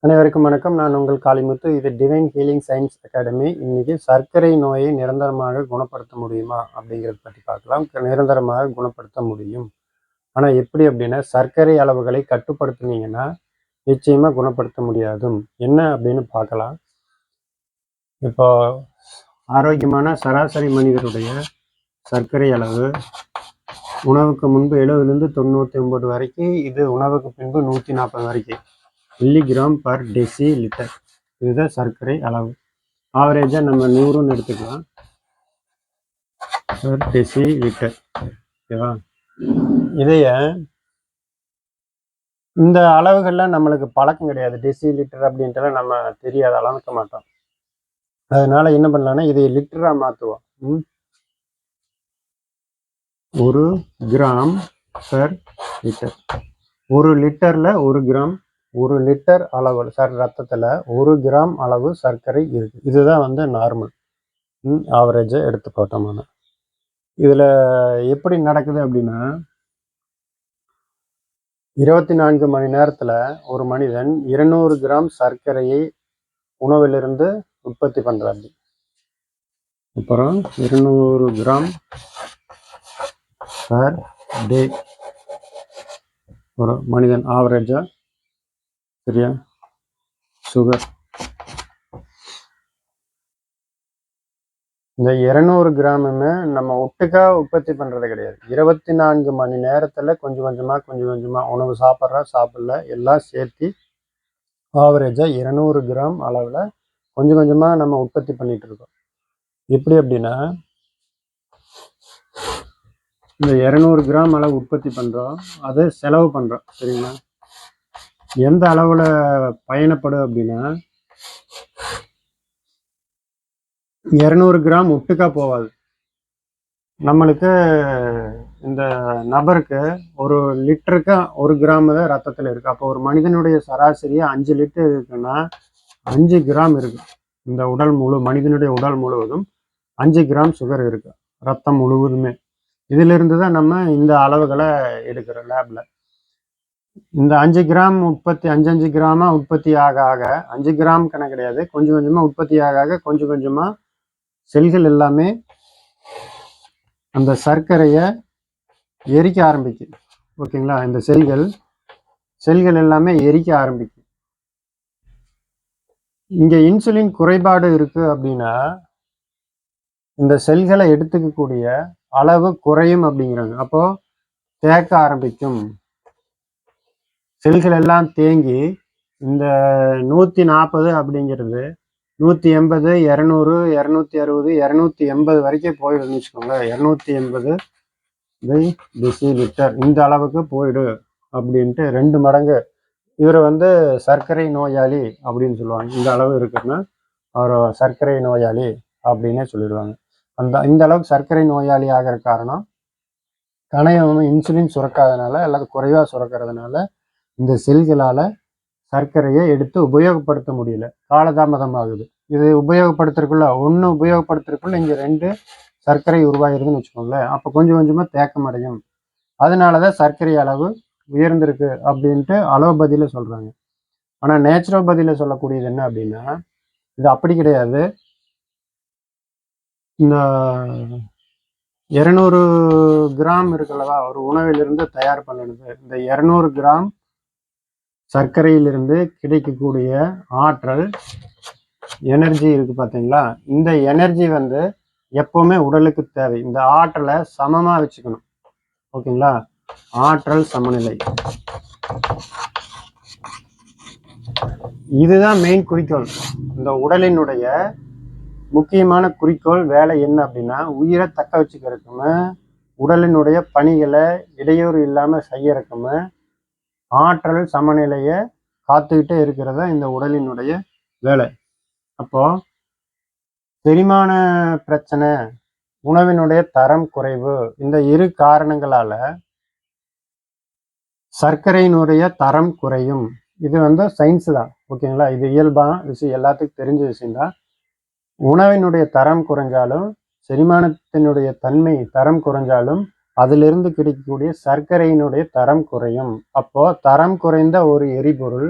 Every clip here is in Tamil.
அனைவருக்கும் வணக்கம். நான் உங்கள் காளிமுத்து. இது டிவைன் ஹீலிங் சயின்ஸ் அகாடமி. இன்னைக்கு சர்க்கரை நோயை நிரந்தரமாக குணப்படுத்த முடியுமா அப்படிங்கிறத பற்றி பார்க்கலாம். நிரந்தரமாக குணப்படுத்த முடியும். ஆனால் எப்படி அப்படின்னா, சர்க்கரை அளவுகளை கட்டுப்படுத்துனீங்கன்னா நிச்சயமா குணப்படுத்த முடியாது. என்ன அப்படின்னு பார்க்கலாம். இப்போ ஆரோக்கியமான சராசரி மனிதருடைய சர்க்கரை அளவு உணவுக்கு முன்பு 70லேருந்து 99 வரைக்கும், இது உணவுக்கு பின்பு 140 வரைக்கும் மில்லிகிராம் பர் டெசி லிட்டர். இதுதான் சர்க்கரை அளவு. ஆவரேஜா நம்ம 100ன்னு எடுத்துக்கலாம் பர் டெசி லிட்டர். ஓகேவா? இதைய இந்த அளவுகள்லாம் நம்மளுக்கு பழக்கம் கிடையாது. டெசி லிட்டர் அப்படின்ட்டுலாம் நம்ம தெரியாது, அளக்க மாட்டோம். அதனால என்ன பண்ணலாம்னா இதை லிட்டரா மாற்றுவோம். 1 gram per litre. 1 லிட்டர்ல 1 gram, 1 litre அளவு ரத்தத்தில் 1 கிராம் அளவு சர்க்கரை இருக்கு. இதுதான் நார்மல் ஆவரேஜை எடுத்து போட்டோம்னா. இதில் எப்படி நடக்குது அப்படின்னா, 24 மணி நேரத்தில் ஒரு மனிதன் 200 கிராம் சர்க்கரையை உணவிலிருந்து உற்பத்தி பண்ணுறாரு. அப்புறம் 200 கிராம் பர் டே ஒரு மனிதன் ஆவரேஜா. சரியா? சுகர் இந்த 200 கிராமுமே நம்ம ஒட்டுக்கா உற்பத்தி பண்ணுறது கிடையாது. 24 மணி நேரத்தில் கொஞ்சம் கொஞ்சமாக உணவு சாப்பிடல எல்லாம் சேர்த்து ஆவரேஜாக 200 கிராம் அளவில் கொஞ்சம் கொஞ்சமாக நம்ம உற்பத்தி பண்ணிட்டு இருக்கோம். எப்படி அப்படின்னா, இந்த 200 கிராம் அளவு உற்பத்தி பண்ணுறோம், அதை செலவு பண்ணுறோம். சரிங்களா? எந்த அளவில் பயணப்படும் அப்படின்னா, 200 கிராம் ஒட்டுக்கா போகாது. நம்மளுக்கு இந்த நபருக்கு ஒரு லிட்டருக்கு 1 கிராம் தான் ரத்தத்தில் இருக்குது. அப்போ ஒரு மனிதனுடைய சராசரியாக 5 லிட்டர் இருக்குன்னா 5 கிராம் இருக்கு. இந்த மனிதனுடைய உடல் முழுவதும் 5 கிராம் சுகர் இருக்கு, ரத்தம் முழுவதுமே. இதிலிருந்து தான் நம்ம இந்த அளவுகளை எடுக்கிறோம் லேப்ல. இந்த 5 கிராம் உற்பத்தி 5 கிராமா உற்பத்தி ஆக 5 கிராம் கணக்கு கிடையாது, கொஞ்சம் கொஞ்சமாக உற்பத்தி ஆக கொஞ்சம் கொஞ்சமாக செல்கள் எல்லாமே அந்த சர்க்கரையை எரிக்க ஆரம்பிக்கும். ஓகேங்களா? இந்த செல்கள் எல்லாமே எரிக்க ஆரம்பிக்கும். இங்கே இன்சுலின் குறைபாடு இருக்கு அப்படின்னா இந்த செல்களை எடுத்துக்கக்கூடிய அளவு குறையும் அப்படிங்கிறாங்க. அப்போ தேக்க ஆரம்பிக்கும். செல்கள் எல்லாம் தேங்கி இந்த 140 அப்படிங்கிறது 180, 200, 260, 280 வரைக்கும் போயிடுன்னு வச்சுக்கோங்க. 280 டெசி லிட்டர் இந்த அளவுக்கு போயிடு அப்படின்ட்டு 2 மடங்கு. இவர் சர்க்கரை நோயாளி அப்படின்னு சொல்லுவாங்க. இந்த அளவு இருக்குன்னா அவர் சர்க்கரை நோயாளி அப்படின்னே சொல்லிடுவாங்க. இந்த அளவுக்கு சர்க்கரை நோயாளி ஆகிற காரணம் கணையம் இன்சுலின் சுரக்காதனால அல்லது குறைவாக சுரக்கிறதுனால இந்த செல்களால் சர்க்கரையை எடுத்து உபயோகப்படுத்த முடியல, காலதாமதம் ஆகுது. இது உபயோகப்படுத்துறதுக்குள்ள இங்கே 2 சர்க்கரை உருவாயிருதுன்னு வச்சுக்கோங்களேன். அப்போ கொஞ்சம் கொஞ்சமாக தேக்கம் அடையும். அதனால தான் சர்க்கரை அளவு உயர்ந்திருக்கு அப்படின்ட்டு அலோபதியில் சொல்கிறாங்க. ஆனால் நேச்சுரோபதியில் சொல்லக்கூடியது என்ன அப்படின்னா, இது அப்படி கிடையாது. இந்த 200 கிராம் இருக்குல்லவா ஒரு உணவிலிருந்து தயார் பண்ணினது, இந்த 200 கிராம் சர்க்கரையிலிருந்து கிடைக்கக்கூடிய ஆற்றல் எனர்ஜி இருக்கு பார்த்தீங்களா? இந்த எனர்ஜி எப்பவுமே உடலுக்கு தேவை. இந்த ஆற்றலை சமமாக வச்சுக்கணும். ஓகேங்களா? ஆற்றல் சமநிலை, இதுதான் மெயின் குறிக்கோள். இந்த உடலினுடைய முக்கியமான குறிக்கோள் வேலை என்ன அப்படின்னா, உயிரை தக்க வச்சுக்கிறதுக்குமே, உடலினுடைய பணிகளை இடையூறு இல்லாமல் செய்யறதுக்குமே ஆற்றல் சமநிலையை காத்துக்கிட்டே இருக்கிறதா இந்த உடலினுடைய வேலை. அப்போ செரிமான பிரச்சனை, உணவினுடைய தரம் குறைவு, இந்த 2 காரணங்களால சர்க்கரையினுடைய தரம் குறையும். இது சயின்ஸ் தான். ஓகேங்களா? இது இயல்பான விஷயம், எல்லாத்துக்கும் தெரிஞ்ச விஷயம்தான். உணவினுடைய தரம் குறைஞ்சாலும், செரிமானத்தினுடைய தரம் குறைஞ்சாலும் அதிலிருந்து கிடைக்கக்கூடிய சர்க்கரையினுடைய தரம் குறையும். அப்போ தரம் குறைந்த ஒரு எரிபொருள்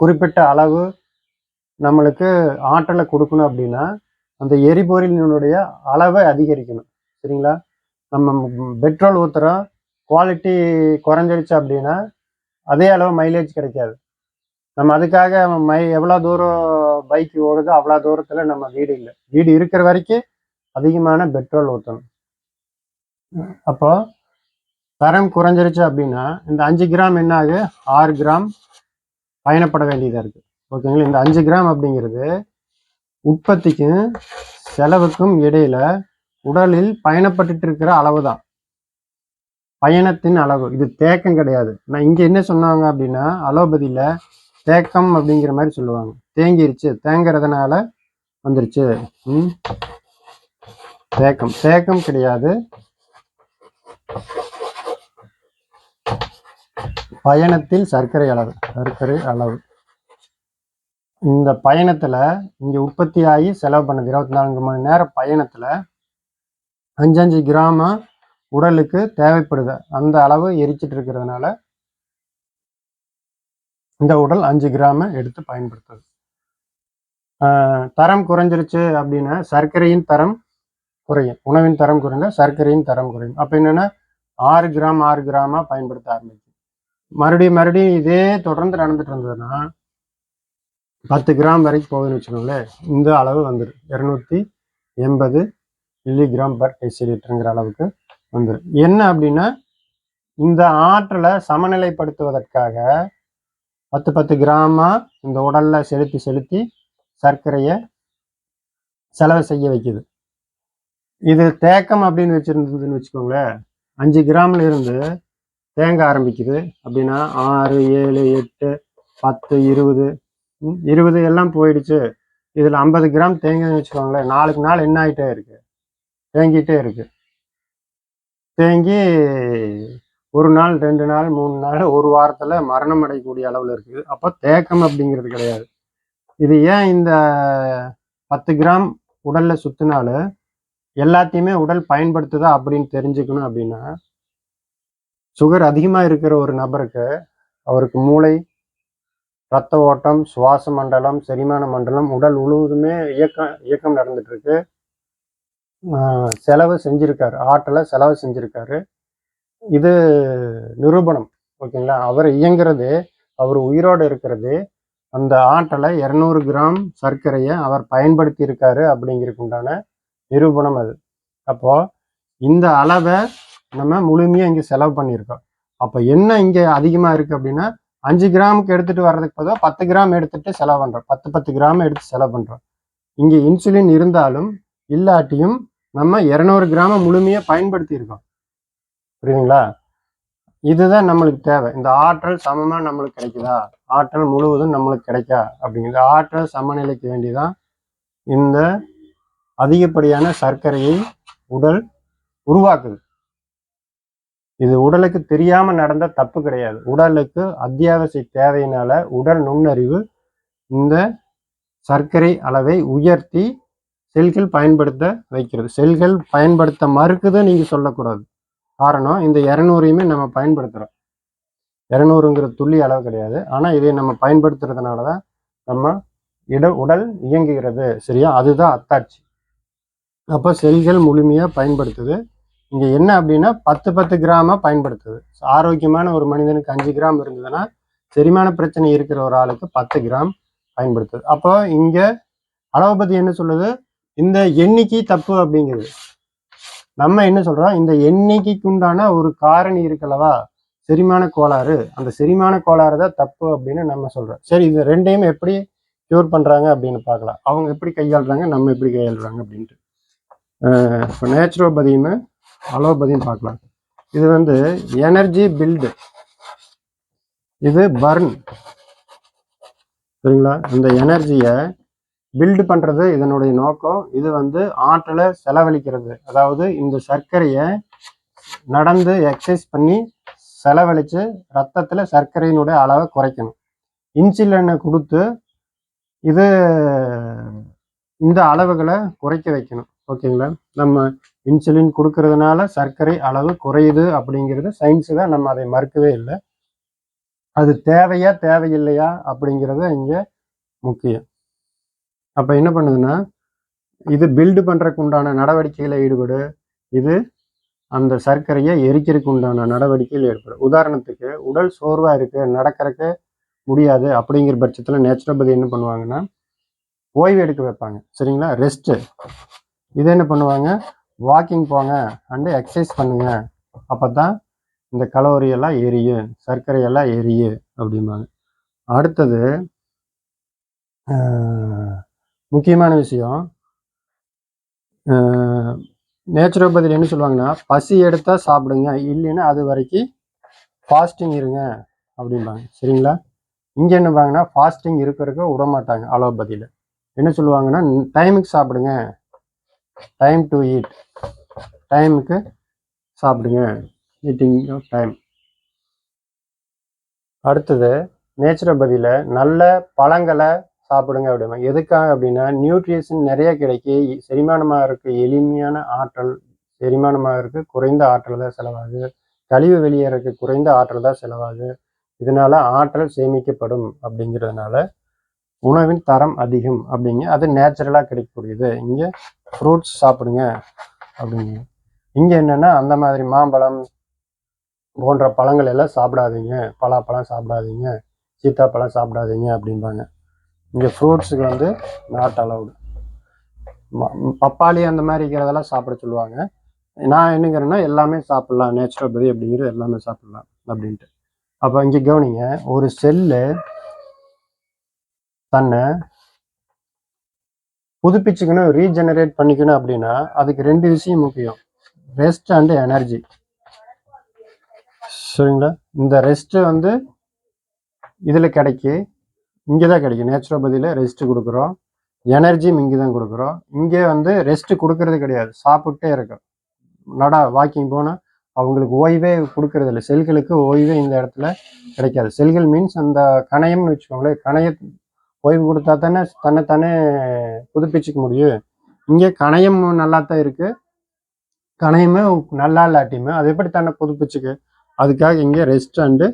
குறிப்பிட்ட அளவு நம்மளுக்கு ஆற்றலை கொடுக்கணும் அப்படின்னா அந்த எரிபொருளினுடைய அளவை அதிகரிக்கணும். சரிங்களா? நம்ம பெட்ரோல் ஊற்றுறோம், குவாலிட்டி குறைஞ்சிருச்சு அப்படின்னா அதே அளவு மைலேஜ் கிடைக்காது. நம்ம அதுக்காக எவ்வளோ தூரம் பைக் ஓடுதோ அவ்வளோ தூரத்தில் நம்ம வீடு இல்லை, வீடு இருக்கிற வரைக்கும் அதிகமான பெட்ரோல் ஊற்றணும். அப்போ தரம் குறைஞ்சிருச்சு அப்படின்னா இந்த 5 கிராம் என்ன ஆகு, 6 கிராம் பயணப்பட வேண்டியதாக இருக்குது. ஓகேங்களா? இந்த 5 கிராம் அப்படிங்கிறது உற்பத்திக்கும் செலவுக்கும் இடையில உடலில் பயணப்பட்டு இருக்கிற அளவு தான், பயணத்தின் அளவு. இது தேக்கம் கிடையாது. நான் இங்கே என்ன சொன்னாங்க அப்படின்னா அலோபதியில் தேக்கம் அப்படிங்கிற மாதிரி சொல்லுவாங்க. தேங்கிருச்சு, தேங்கிறதுனால வந்துருச்சு. தேக்கம் தேக்கம் கிடையாது, பயணத்தில் சர்க்கரை அளவு. இந்த பயணத்துல இங்க உற்பத்தி ஆகி செலவு பண்ணது 24 மணி நேரம் பயணத்துல 5 கிராமா உடலுக்கு தேவைப்படுது. அந்த அளவு எரிச்சிட்டு இருக்கிறதுனால இந்த உடல் 5 கிராம எடுத்து பயன்படுத்துது. தரம் குறைஞ்சிருச்சு அப்படின்னா சர்க்கரையின் தரம் குறையும், உணவின் தரம் குறைந்தா சர்க்கரையின் தரம் குறையும். அப்ப என்னன்னா 6 கிராமா பயன்படுத்த ஆரம்பிக்கும். மறுபடியும் இதே தொடர்ந்து நடந்துட்டு இருந்ததுன்னா 10 கிராம் வரைக்கும் போகுதுன்னு வச்சுக்கோங்களேன். இந்த அளவு வந்துடும், 280 மில்லிகிராம் பர் டெசிலிட்டருங்கிற அளவுக்கு வந்துடும். என்ன அப்படின்னா இந்த ஆற்றலை சமநிலைப்படுத்துவதற்காக 10 கிராமா இந்த உடல்ல செலுத்தி சர்க்கரையை செலவு செய்ய வைக்குது. இது தேக்கம் அப்படின்னு வச்சிருந்ததுன்னு வச்சுக்கோங்களேன், 5 கிராம்ல இருந்து தேங்க ஆரம்பிக்குது அப்படின்னா 6, 7, 8, 10, 20 எல்லாம் போயிடுச்சு. இதுல 50 கிராம் தேங்குதுன்னு வச்சுக்கோங்களேன், நாளுக்கு நாள் என்ன ஆகிட்டே இருக்கு, தேங்கிட்டே இருக்கு. தேங்கி 1 நாள், 2 நாள், 3 நாள், 1 வாரத்துல மரணம் அடையக்கூடிய அளவுல இருக்குது. அப்போ தேக்கம் அப்படிங்கிறது கிடையாது. இது ஏன் இந்த 10 கிராம் உடல்ல சுத்தினாலும் எல்லாத்தையுமே உடல் பயன்படுத்துதா அப்படின்னு தெரிஞ்சுக்கணும் அப்படின்னா, சுகர் அதிகமா இருக்கிற ஒரு நபருக்கு அவருக்கு மூளை, ரத்த ஓட்டம், சுவாச மண்டலம், செரிமான மண்டலம், உடல் முழுவதுமே இயக்கம் நடந்துட்டு இருக்கு. செலவு செஞ்சிருக்காரு, ஆற்றலை செலவு செஞ்சிருக்காரு. இது நிரூபணம். ஓகேங்களா? அவர் இயங்குறது, அவர் உயிரோடு இருக்கிறது, அந்த ஆற்றலை 200 கிராம் சர்க்கரையை அவர் பயன்படுத்தி இருக்காரு அப்படிங்கிறதுக்கு உண்டான நிரூபணம் அது. அப்போ இந்த அளவை நம்ம முழுமையா இங்க செலவு பண்ணியிருக்கோம். அப்ப என்ன இங்க அதிகமா இருக்கு அப்படின்னா 5 கிராமுக்கு எடுத்துட்டு வர்றதுக்கு பதிலாக 10 கிராம் எடுத்துட்டு செலவு பண்றோம். 10 கிராம் எடுத்து செலவு பண்றோம். இங்க இன்சுலின் இருந்தாலும் இல்லாட்டியும் நம்ம 200 கிராம முழுமையா பயன்படுத்தி இருக்கோம். புரியுதுங்களா? இதுதான் நம்மளுக்கு தேவை. இந்த ஆற்றல் சமமா நம்மளுக்கு கிடைக்குதா, ஆற்றல் முழுவதும் நம்மளுக்கு கிடைக்கா அப்படிங்கிற ஆற்றல் சமநிலைக்கு வேண்டிதான் இந்த அதிகப்படியான சர்க்கரையை உடல் உருவாக்குது. இது உடலுக்கு தெரியாம நடந்த தப்பு கிடையாது. உடலுக்கு அத்தியாவசிய தேவையினால உடல் நுண்ணறிவு இந்த சர்க்கரை அளவை உயர்த்தி செல்கள் பயன்படுத்த வைக்கிறது. செல்கள் பயன்படுத்த மறுக்குது நீங்க சொல்லக்கூடாது. காரணம் இந்த 200ஐயுமே நம்ம பயன்படுத்துறோம். 200ங்கிற துள்ளி அளவு கிடையாது. ஆனா இதை நம்ம பயன்படுத்துறதுனாலதான் நம்ம உடல் இயங்குகிறது. சரியா? அதுதான் அத்தாட்சி. அப்போ செல்கள் முழுமையா பயன்படுத்துது. இங்க என்ன அப்படின்னா 10 கிராமா பயன்படுத்துது. ஆரோக்கியமான ஒரு மனிதனுக்கு 5 கிராம் இருந்ததுன்னா செரிமான பிரச்சனை இருக்கிற ஒரு ஆளுக்கு 10 கிராம் பயன்படுத்துது. அப்போ இங்க அலோபதி என்ன சொல்லுது, இந்த எண்ணிக்கை தப்பு அப்படிங்கிறது. நம்ம என்ன சொல்றோம், இந்த எண்ணிக்கைக்கு உண்டான ஒரு காரணி இருக்கலவா, செரிமான கோளாறு, அந்த செரிமான கோளாறு தான் தப்பு அப்படின்னு நம்ம சொல்றோம். சரி, இது ரெண்டையும் எப்படி கியூர் பண்றாங்க அப்படின்னு பார்க்கலாம். அவங்க எப்படி கையாளுறாங்க, நம்ம எப்படி கையாளுறாங்க அப்படின்ட்டு. இப்போ நேச்சுரோபதியும் அலோபதியும் பார்க்கலாம். இது எனர்ஜி பில்டு, இது பர்ன். சரிங்களா? இந்த எனர்ஜியை பில்டு பண்றது இதனுடைய நோக்கம். இது ஆற்றலை செலவழிக்கிறது. அதாவது இந்த சர்க்கரையை நடந்து எக்ஸசைஸ் பண்ணி செலவழிச்சு ரத்தத்துல சர்க்கரையினுடைய அளவை குறைக்கணும். இன்சுலினை கொடுத்து இது இந்த அளவுகளை குறைக்க வைக்கணும். ஓகேங்களா? நம்ம இன்சுலின் கொடுக்கறதுனால சர்க்கரை அளவு குறையுது அப்படிங்கிறது சயின்ஸு தான், நம்ம அதை மறுக்கவே இல்லை. அது தேவையா தேவையில்லையா அப்படிங்கிறது இங்கே முக்கியம். அப்போ என்ன பண்ணுதுன்னா, இது பில்டு பண்ணுறதுக்கு உண்டான நடவடிக்கையில் ஈடுபடு, இது அந்த சர்க்கரையை எரிக்கிறதுக்கு உண்டான நடவடிக்கையில் ஏற்படும். உதாரணத்துக்கு உடல் சோர்வாக இருக்குது, நடக்கிறதுக்கு முடியாது அப்படிங்கிற பட்சத்தில் நேச்சுரோபதி என்ன பண்ணுவாங்கன்னா, ஓய்வு எடுக்க வைப்பாங்க. சரிங்களா, ரெஸ்ட்டு. இது என்ன பண்ணுவாங்க, வாக்கிங் போங்க அண்டு எக்ஸசைஸ் பண்ணுங்க, அப்போ தான் இந்த கலோரியெல்லாம் எரியும், சர்க்கரையெல்லாம் எரியும் அப்படிம்பாங்க. அடுத்தது முக்கியமான விஷயம், நேச்சுரோபதியில் என்ன சொல்லுவாங்கன்னா, பசி எடுத்தால் சாப்பிடுங்க, இல்லைன்னா அது வரைக்கும் ஃபாஸ்டிங் இருங்க அப்படிம்பாங்க. சரிங்களா, இங்கே என்னப்பாங்கன்னா ஃபாஸ்டிங் இருக்கிறதுக்கு விட மாட்டாங்க. அலோபதியில் என்ன சொல்லுவாங்கன்னா, டைமுக்கு சாப்பிடுங்க, டைம் டு ஈட், டைமுக்கு சாப்பிடுங்க, ஈட்டிங் டைம். அடுத்தது நேச்சுரோபதியில் நல்ல பழங்களை சாப்பிடுங்க அப்படிமா. எதுக்காக அப்படின்னா, நியூட்ரிஷன் நிறைய கிடைக்கி, செரிமானமாக இருக்குது, எளிமையான ஆற்றல் செரிமானமாக இருக்குது, குறைந்த ஆற்றல் தான் செலவாகுது, கழிவு வெளியேறக்கு குறைந்த ஆற்றல் தான் செலவாகுது, இதனால ஆற்றல் சேமிக்கப்படும் அப்படிங்கிறதுனால உணவின் தரம் அதிகம் அப்படிங்க. அது நேச்சுரலாக கிடைக்கக்கூடியது. இங்கே ஃப்ரூட்ஸ் சாப்பிடுங்க அப்படிங்க. இங்கே என்னென்னா, அந்த மாதிரி மாம்பழம் போன்ற பழங்கள் எல்லாம் சாப்பிடாதீங்க, பலாப்பழம் சாப்பிடாதீங்க, சீத்தாப்பழம் சாப்பிடாதீங்க அப்படிம்பாங்க. இங்கே ஃப்ரூட்ஸுக்கு வந்து நாட் அலவுடு. பப்பாளி அந்த மாதிரி இருக்கிறதெல்லாம் சாப்பிட சொல்லுவாங்க. நான் என்னங்கிறேன்னா, எல்லாமே சாப்பிட்லாம், நேச்சுரோபதி அப்படிங்கிறது எல்லாமே சாப்பிட்லாம் அப்படின்ட்டு. அப்போ இங்கே கவனிங்க, ஒரு செல்லு தன்னை புதுப்பிச்சுக்கணும், ரீஜெனரேட் பண்ணிக்கணும் அப்படின்னா அதுக்கு 2 விஷயம் முக்கியம், ரெஸ்ட் அண்டு எனர்ஜி. சரிங்களா, இந்த ரெஸ்ட்டு வந்து இதில் இங்கே தான் கிடைக்கும். நேச்சுரோபதியில் ரெஸ்ட்டு கொடுக்குறோம், எனர்ஜியும் இங்கே தான் கொடுக்குறோம். இங்கே வந்து ரெஸ்ட்டு கொடுக்கறது கிடையாது, சாப்பிட்டே இருக்கும். வாக்கிங் போனால் அவங்களுக்கு ஓய்வே கொடுக்கறது இல்லை, செல்களுக்கு ஓய்வே இந்த இடத்துல கிடைக்காது. செல்கள் மீன்ஸ் அந்த கணையம்னு வச்சுக்கோங்களேன், கணைய ஓய்வு கொடுத்தா தானே தன்னைத்தானே புதுப்பிச்சுக்க முடியும். இங்கே கணையம் நல்லா தான் இருக்குது, கணையமே நல்லா இல்லாட்டியுமே அது எப்படி தன்னை புதுப்பிச்சுக்கு, அதுக்காக இங்கே ரெஸ்ட் அண்டு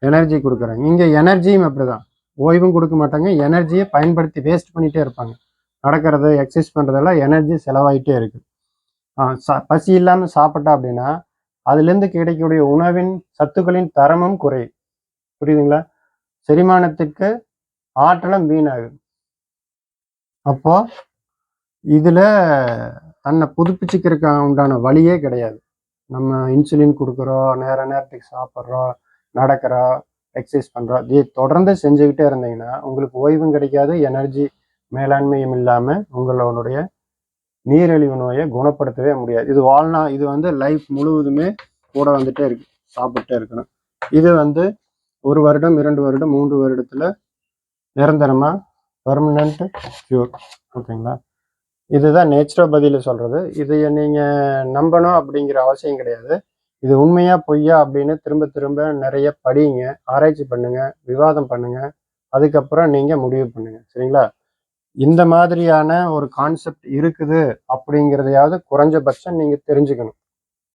எனர்ஜி கொடுக்குறாங்க. இங்கே எனர்ஜியும் அப்படி தான், ஓய்வும் கொடுக்க மாட்டாங்க, எனர்ஜியை பயன்படுத்தி வேஸ்ட் பண்ணிகிட்டே இருப்பாங்க. நடக்கிறது, எக்ஸசைஸ் பண்ணுறதெல்லாம் எனர்ஜி செலவாகிட்டே இருக்குது. பசி இல்லாமல் சாப்பிட்டா அப்படின்னா அதுலேருந்து கிடைக்கக்கூடிய உணவின் சத்துக்களின் தரமும் குறையும். புரியுதுங்களா, செரிமானத்துக்கு ஆற்றலும் வீணாகுது. அப்போ இதில் தன்னை புதுப்பிச்சுக்கிறதுக்கு உண்டான வழியே கிடையாது. நம்ம இன்சுலின் கொடுக்குறோம், நேரத்துக்கு சாப்பிட்றோம், நடக்கிறோம், எக்ஸசைஸ் பண்ணுறோம், இதை தொடர்ந்து செஞ்சுக்கிட்டே இருந்தீங்கன்னா உங்களுக்கு ஓய்வும் கிடைக்காது, எனர்ஜி மேலாண்மையும் இல்லாமல் உங்களுடைய நீரிழிவு நோயை குணப்படுத்தவே முடியாது. இது வந்து லைஃப் முழுவதுமே கூட வந்துட்டே இருக்கு, சாப்பிட்டே இருக்கணும். இது வந்து 1 வருடம் 2 வருடம் 3 வருடத்தில் நிரந்தரமாக பெர்மனண்ட் க்யூர். ஓகேங்களா, இதுதான் நேச்சுரோபதியில் சொல்கிறது. இதை நீங்கள் நம்பணும் அப்படிங்கிற அவசியம் கிடையாது. இது உண்மையா பொய்யா அப்படின்னு திரும்ப திரும்ப நிறைய படிங்க, ஆராய்ச்சி பண்ணுங்க, விவாதம் பண்ணுங்க, அதுக்கப்புறம் நீங்கள் முடிவு பண்ணுங்க. சரிங்களா, இந்த மாதிரியான ஒரு கான்செப்ட் இருக்குது அப்படிங்கிறதையாவது குறைஞ்சபட்சம் நீங்கள் தெரிஞ்சுக்கணும்.